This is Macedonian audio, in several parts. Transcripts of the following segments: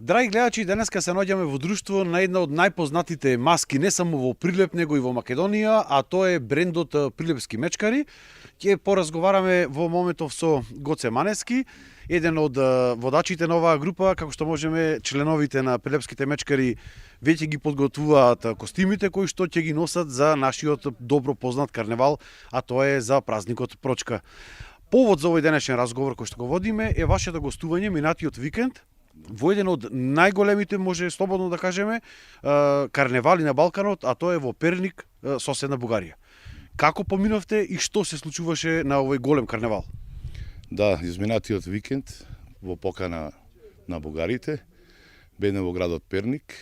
Драги гледачи, денеска се наоѓаме во друштво на една од најпознатите маски не само во Прилеп, него и во Македонија, а тоа е брендот Прилепски мечкари. Ќе поразговараме во моментов со Гоце Манески, еден од водачите на оваа група, како што можеме членовите на Прилепските мечкари веќе ги подготвуваат костимите кои што ќе ги носат за нашиот добро познат карневал, а тоа е за празникот Прочка. Повод за овој денешен разговор кој што го водиме е вашето гостување минатиот викенд во еден од најголемите, може слободно да кажеме, карневали на Балканот, а тоа е во Перник, соседна Бугарија. Како поминовте и што се случуваше на овој голем карневал? Да, изминатиот викенд во покана на бугарите бевме во градот Перник.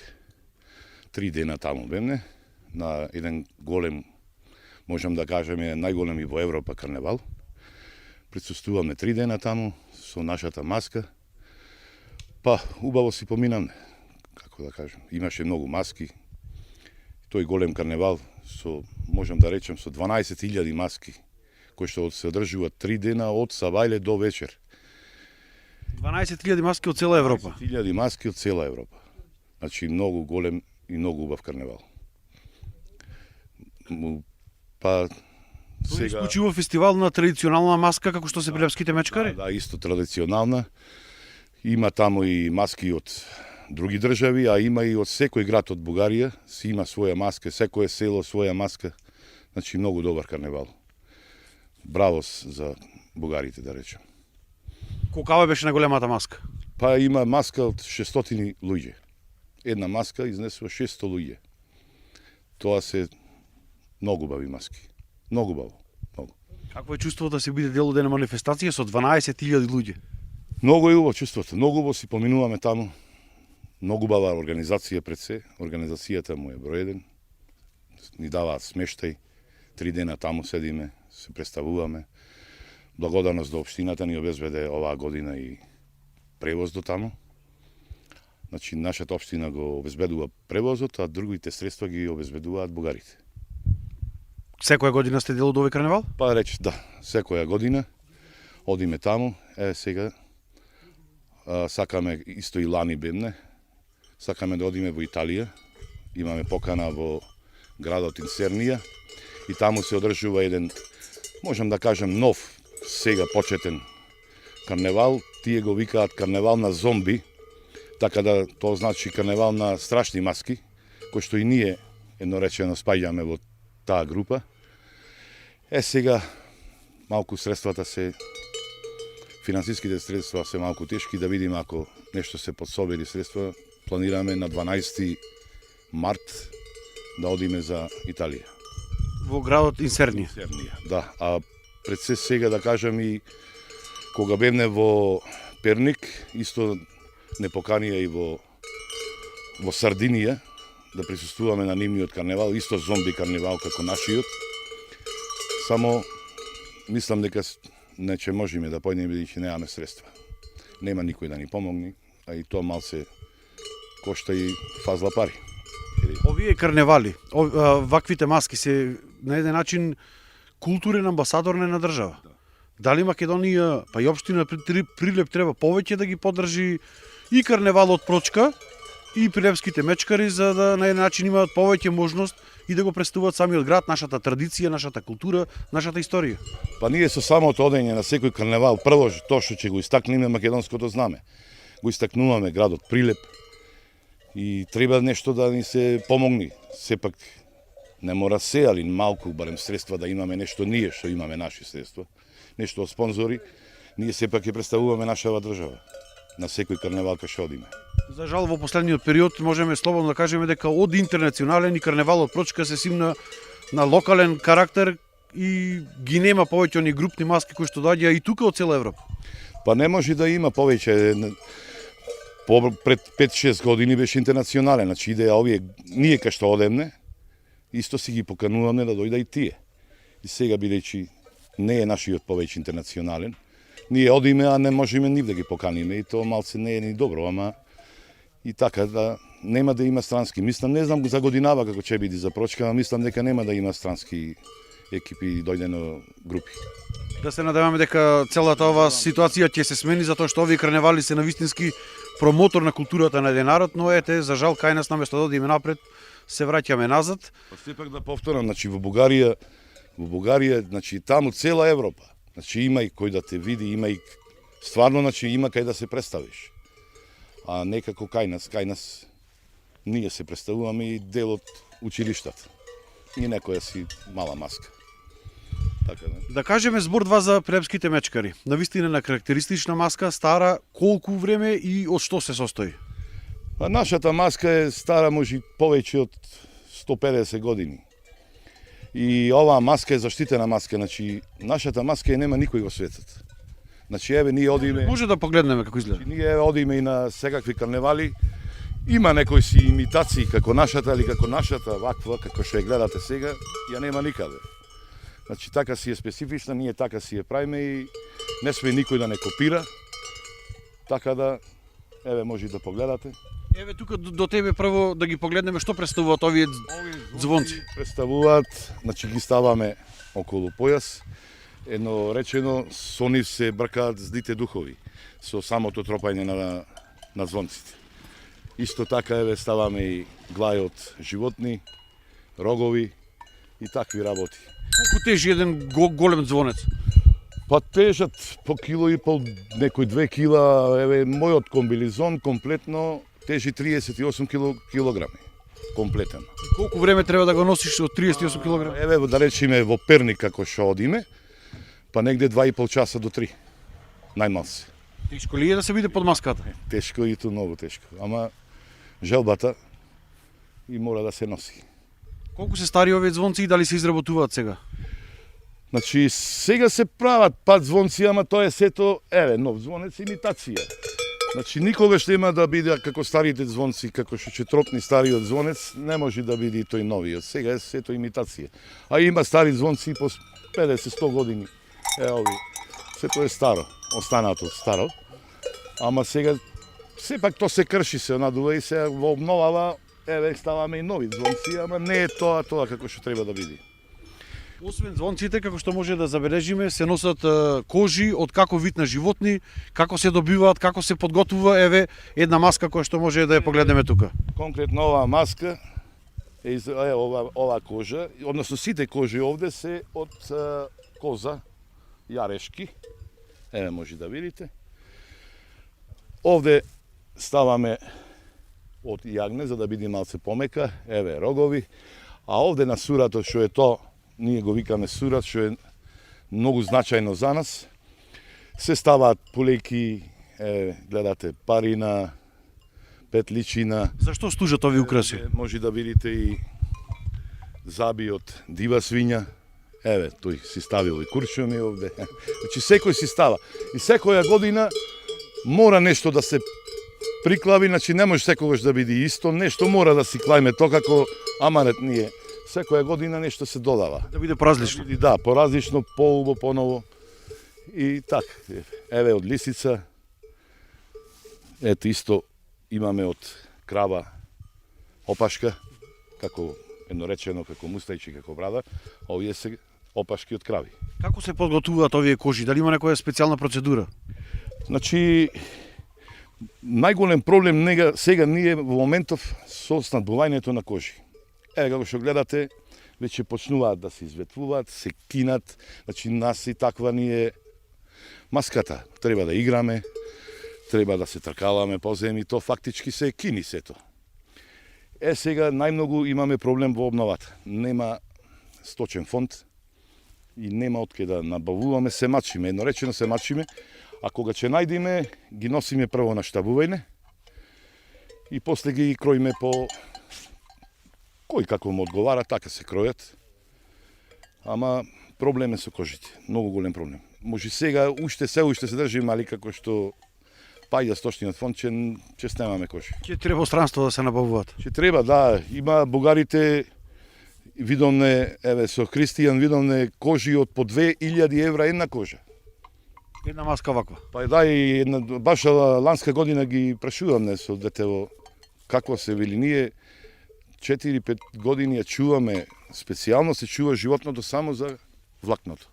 3 дена таму бевме на еден голем, можам да кажеме, најголем и во Европа карневал. Присуствуваме 3 дена таму со нашата маска. Па, убаво си поминавме, како да кажем. Имаше многу маски. Тој голем карневал со, можам да речем, со 12.000 маски, кои што се одржуваат 3 дена од сабајле до вечер. 12.000 маски од цела Европа. 12.000 маски од цела Европа. Значи, многу голем и многу убав карневал. Па, Тоа е исклучиво фестивал на традиционална маска, како што се Прилепските мечкари? Да, исто традиционална. Има таму и маски од други држави, а има и од секој град од Бугарија, си има своја маска, секое село своја маска. Значи, многу добар карневал. Браво за бугарите, да речем. Колкава беше најголемата маска? Па има маска од 600 луѓе. Една маска изнесува 600 луѓе. Тоа се многу бави маски. Многу баво. Многу. Какво е чувството да се биде дел од една манифестација со 12.000 луѓе? Многу е убаво чувството. Многу убаво си поминуваме таму. Многу бава организација пред се. Организацијата му е број 1. Ни даваат смештај. 3 дена таму седиме, се представуваме. Благодарност до општината ни обезбеде оваа година и превоз до таму. Значи, нашата општина го обезбедува превозот, а другите средства ги обезбедуваат бугарите. Секоја година сте дел од овој карневал? Па рече, да, секоја година одиме таму. Сега сакаме, исто и лани бемне, сакаме да одиме во Италија. Имаме покана во градот Инсернија и таму се одржува еден, можам да кажем, нов, сега почетен карневал. Тие го викаат карневал на зомби, така да тоа значи карневал на страшни маски, кој што и ние едноречено спаѓаме во таа група. Сега малку средствата се, финансиските средства се малку тешки, да видиме ако нешто се подсобери средства. Планираме на 12 март да одиме за Италија. Во градот Инсернија. Да, а пред се сега да кажам и кога бевне во Перник, исто не поканија и во Сардинија да присуствуваме на нивниот карневал, исто зомби карневал како нашиот. Само мислам дека не че можеме да појдеме бидејќи немаме средства. Нема никој да ни помогне, а и тоа малце кошта и фазла пари. Овие карневали, ваквите маски се на еден начин културен амбасадор на една држава. Дали Македонија, па и општина Прилеп треба повеќе да ги поддржи и карневалот Прочка и Прилепските мечкари, за да на еден начин имаат повеќе можност и да го представуваат самиот град, нашата традиција, нашата култура, нашата историја? Па ние со самото одење на секој карневал, прво тоа што ќе го истакнеме македонското знаме. Го истакнуваме градот Прилеп и треба нешто да ни се помогне. Сепак не мора се, али малку барем средства да имаме нешто ние што имаме наши средства. Нешто од спонзори, ние сепак ќе представуваме нашава држава на секој карневал кај што одиме. За жал, во последниот период можеме слободно да кажеме дека од интернационален и карневалот Прочка се симна на локален карактер и ги нема повеќе они групни маски кои што доаѓа и тука од цела Европа. Па не може да има повеќе. Пред 5-6 години беше интернационален, значи идеја овие, ние кај што одемне, исто си ги покануваме да дојда и тие. И сега бидејќи не е нашиот повеќе интернационален, ние одиме, а не можеме нив да ги поканиме и тоа малце не е ни добро, ама и така да нема да има странски. Мислам, не знам за годинава како ќе биде за Прочка, ама мислам дека нема да има странски екипи дојдено групи. Да се надеваме дека целата оваа ситуација ќе се смени, затоа што овие карневали се навистински промотор на културата на еден народ, но ете, за жал, кај нас наместо да одиме напред, се враќаме назад. Па сепак да повторам, значи во Бугарија, значи таму цела Европа. Значи има и кој да те види, има и стварно, значи има кај да се представиш. А некако кај нас ние се представуваме и дел од училиштата. И некоја си мала маска. Така да. Да кажеме збор два за прилепските мечкари. Навистина на карактеристична маска, стара, колку време и од што се состои? А нашата маска е стара може повеќе од 150 години. И оваа маска е заштитена маска, значи нашата маска нема никој во светот. Значи еве ние одиме, Може да погледнеме како изгледа. ние одиме и на секакви карневали. Има некои си имитации како нашата или како нашата ваква, како што ја гледате сега, ја нема никаде. Значи така си е специфична, ние така си ја правиме и не сме никој да не копира. Така да, еве може да погледате. Еве тука до тебе прво да ги погледнеме што представуваат овие звонци. Представуваат, значи ги ставаме околу појас. Едно речено, со нив се бркаат злите духови, со самото тропање на звонците. Исто така еве ставаме и глај од животни, рогови и такви работи. Колку тежи еден голем звонец? Па тежат по кило и пол, некој 2 кила, еве мојот комбилизон комплетно тежи 38 килограми. Комплетен. Колку време треба да го носиш од 38 кг? Еве да речеме во Перник како што одиме, па негде 2,5 часа до 3. Најмалце. Тешко ли е да се биде под маската? Тешко и то многу тешко. Ама желбата и мора да се носи. Колку се стари овие звонци и дали се изработуваат сега? Значи сега се прават пат звонци, ама тоа е сето, еве, нов звонец имитација. Значи никогаш нема да биде како старите звонци, како што ќе тропни стариот звонец, не може да биде и тој новиот. Сега е сето имитација. А има стари звонци по 50-100 години. Ови, сето е старо, останато старо. Ама сега сепак тоа се крши, се надува и се во обновава, еве ставаме и нови звонци, ама не е тоа како што треба да биде. Освен звонците, како што може да забележиме, се носат кожи од каков вид на животни, како се добиваат, како се подготвува, еве една маска која што може да ја погледнеме тука. Конкретно оваа маска е ова кожа, односно сите кожи овде се од коза, јарешки. Еве може да видите. Овде ставаме од јагне за да биде малце помека, еве рогови, а овде на сурато што е тоа, ние го викаме сурат, што е многу значајно за нас. Се ставаат полеки, гледате, парина, петличина. Зашто служат овие украси? Може да видите и заби од дива свиња. Еве, тој си ставил и куршуми овде. Значи секој си става. И секоја година мора нешто да се приклави, значи не може секогаш да биде исто, нешто мора да си клајме, тоа како аманет ние. Секоја година нешто се додава. Да биде поразлично. Да, поразлично, поубаво, поново. И така, еве од лисица, ето исто имаме од крава опашка, како едноречено, како мустајчи, како брада, а овие се опашки од крави. Како се подготвуваат овие кожи? Дали има некоја специјална процедура? Значи, најголем проблем сега ние во моментов со снабдувањето на кожи. Еве како што гледате, веќе почнуваат да се изветвуваат, се кинат, значи нас и таква ни е маската. Треба да играме, треба да се тркаламе по земји, то фактички се кини сето. Сега најмногу имаме проблем во обновата. Нема сточен фонд и нема откај да набавуваме, се мачиме, едноречено се мачиме, а кога ќе најдеме, ги носиме прво на штабување и после ги кроиме по кој како му одговара, така се кројат. Ама проблем е со кожите, многу голем проблем. Може сега уште се држиме, али како што паѓа сточниот фонд, ќе снемаме кожи. Ќе треба странство да се набавуваат. Ќе треба, да, има бугарите, видовне, еве со Кристијан видовне кожи од по 2000 евра една кожа. Една маска ваква. Па да, и една, баш ланска година ги прашуваме со детево какво се вели. Ние 4-5 години ја чуваме, специјално се чува животното само за влакното.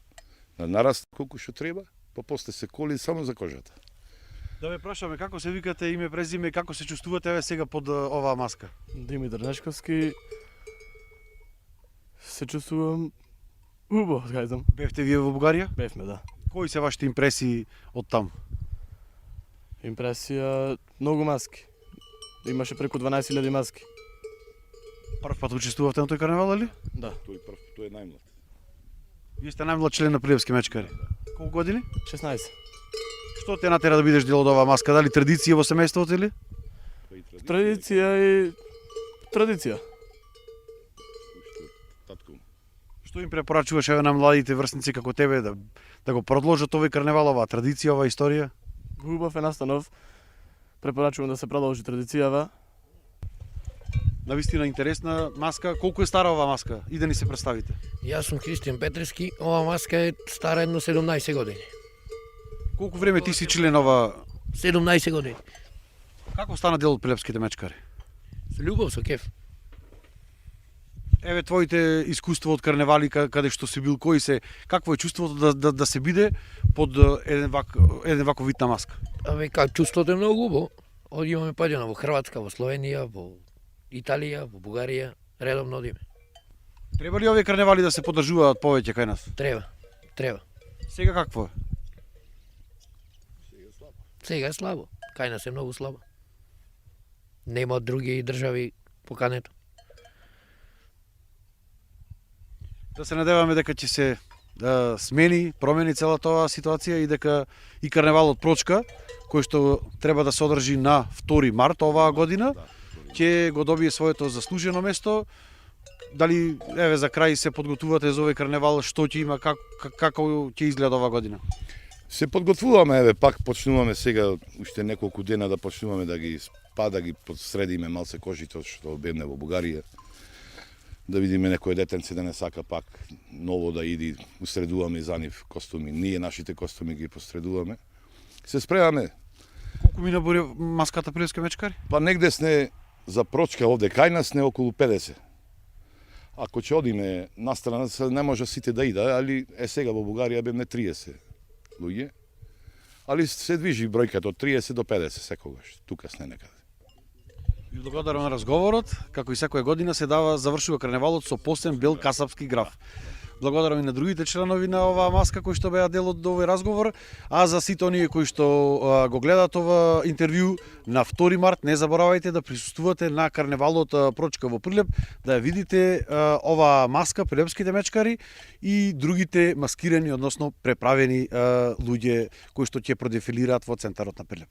Да нараста колку што треба, па после се коли само за кожата. Да ве прашаме како се викате, име, презиме и како се чувствувате еве сега под оваа маска? Димитар Нешковски. Се чувствувам убаво, кажам. Бевте вие во Бугарија? Бевме, да. Кои се вашите импресии од таму? Импресија, многу маски. Имаше преку 12.000 маски. Прв пат учествувавте на тој карневал, или? Да, Тој е најмлад. Вие сте најмлад член на Прилепски мечкари. Колку години? 16. Што те натера да бидеш дел од оваа маска? Дали традиција во семејството или? Традиција и традиција. Татко. Што им препорачуваш еве на младите врсници како тебе да го продолжат овој карневал, оваа традиција, оваа историја? Убав е настанов. Препорачувам да се продолжи традицијава. Навистина интересна маска. Колку е стара оваа маска? И да ни се представите. Јас сум Христијан Петрески, ова маска е стара едно 17 години. Колку време ти си член ова? 17 години. Како стана дел од Прилепските мечкари? Со љубов, со кеф. Еве твоите искуства од карневали каде што си бил, кои се, какво е чувството да се биде под еден ваков вид на маска? Абе, как чувството е многу убаво. Одимаме поедено во Хрватска, во Словенија, во Италија, во Бугарија, редовно одиме. Треба ли овие карневали да се поддржуваат повеќе кај нас? Треба. Сега какво е? Сега е слабо. Кај нас е многу слабо. Нема од други држави покането. Да се надеваме дека ќе се промени целата оваа ситуација и дека и карневалот Прочка, кој што треба да се одржи на 2 март оваа година, ќе го добие своето заслужено место. Дали еве за крај се подготвувате за овој карневал, што ќе има, како ќе изгледа оваа година? Се подготвуваме, еве, пак почнуваме сега, уште неколку дена да почнуваме да ги подсредиме малце кожите што бедне во Бугарија. Да видиме некој детенце да не сака пак ново да иди, усредуваме за нив костуми. Ние нашите костуми ги посредуваме. Се спремаме. Колку мина бори маската Прилепски мечкари? Па негде сне за Прочка овде кај нас не околу 50. Ако ќе одиме на страна, не може сите да ида, али сега во Бугарија бевме 30 луѓе. Али се движи бројката од 30 до 50 секогаш, тука сне некаде. Ви благодарам на разговорот. Како и секоја година се завршува карневалот со посебен бел касапски граф. Благодарам и на другите членови на оваа маска кои што беа дел од овој разговор, а за сите оние кои што го гледаат ова интервју на 2 март, не заборавајте да присуствувате на карневалот Прочка во Прилеп, да ја видите оваа маска Прилепските мечкари и другите маскирани, односно преправени луѓе кои што ќе продефилираат во центарот на Прилеп.